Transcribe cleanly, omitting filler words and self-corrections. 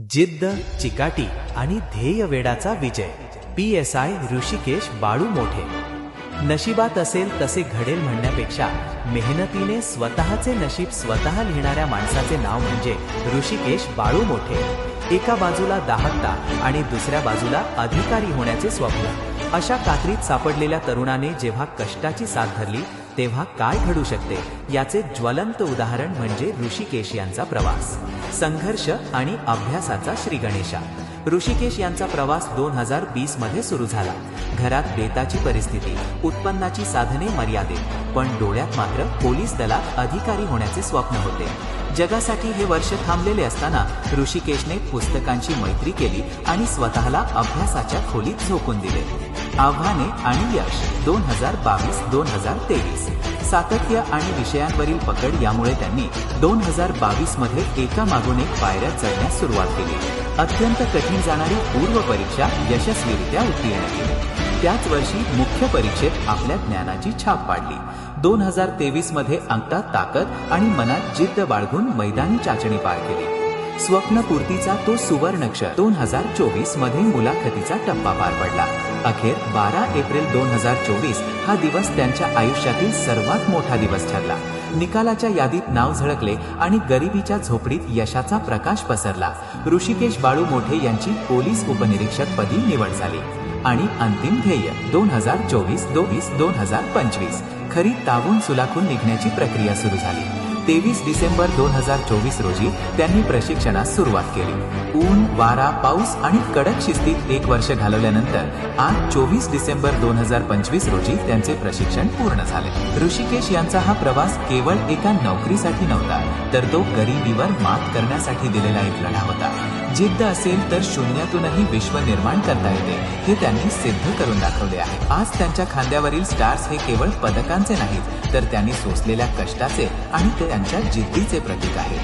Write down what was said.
जिद्द, चिकाटी आणि ध्येय वेडाचा विजय. PSI ऋषिकेश बाळू मोठे. नशिबात असेल तसे घडेल म्हणण्यापेक्षा मेहनतीने स्वतःचे नशीब स्वतः लिहिणाऱ्या माणसाचे नाव म्हणजे ऋषिकेश बाळू मोठे. एका बाजूला दाहकता आणि दुसऱ्या बाजूला अधिकारी होण्याचे स्वप्न. अशा कात्रीत सापडलेल्या तरुणाने जेव्हा कष्टाची साथ धरली तेव्हा काय घडू शकते याचे ज्वलंत उदाहरण म्हणजे ऋषिकेश यांचा प्रवास. संघर्ष आणि अभ्यासाचा श्रीगणेशा. ऋषिकेश यांचा प्रवास 2020 मध्ये सुरू झाला. घरात बेताची परिस्थिती, उत्पन्नाची साधने मर्यादित, पण डोळ्यात मात्र पोलीस दलात अधिकारी होण्याचे स्वप्न होते. जगासाठी हे वर्ष थांबलेले असताना ऋषिकेशने पुस्तकांची मैत्री केली आणि स्वतःला अभ्यासाच्या खोलीत झोकून दिले. आव्हाने आणि यश. 2022-2023 सातत्य आणि विषयांवरील पकड यामुळे त्यांनी 2022 मध्ये एकामागून एक पायऱ्या चढण्यास सुरुवात केली. अत्यंत कठीण जाणारी पूर्व परीक्षा यशस्वीरित्या उत्तीर्ण केली. त्याच वर्षी मुख्य परीक्षेत आपल्या ज्ञानाची छाप पाडली. 2023 मध्ये अंगठात ताकद आणि मनात जिद्द बाळगून मैदानी चाचणी पार केली. स्वप्नपूर्तीचा तो सुवर्णक्षर. 2024 मध्ये मुलाखतीचा टप्पा पार पडला. अखेर 12 एप्रिल 2024 हा दिवस त्यांच्या आयुष्यातील सर्वात मोठा दिवस ठरला. निकालाच्या यादीत नाव झळकले आणि गरिबीच्या झोपडीत यशाचा प्रकाश पसरला. ऋषिकेश बाळू मोठे यांची पोलीस उपनिरीक्षक पदी निवड झाली. आणि अंतिम ध्येय 2024-2025 खरी तावून सुलाखून निघण्याची प्रक्रिया सुरू झाली. 23 डिसेंबर 2024 रोजी त्यांनी प्रशिक्षणास सुरुवात केली. ऊन, वारा, पाऊस आणि कडक शिस्तीत एक वर्ष घालवल्यानंतर आज 24 डिसेंबर 2025 रोजी त्यांचे प्रशिक्षण पूर्ण झाले. ऋषिकेश यांचा हा प्रवास केवळ एका नोकरीसाठी नव्हता, तर तो गरिबीवर मात करण्यासाठी दिलेला एक लढा होता. जिद्द असेल तर शून्यातूनही विश्व निर्माण करता येते हे त्यांनी सिद्ध करून दाखवले आहे. आज त्यांच्या खांद्यावरील स्टार्स हे केवळ पदकांचे नाहीत, तर त्यांनी सोसलेल्या कष्टाचे आणि त्यांच्या जिद्दीचे प्रतीक आहे.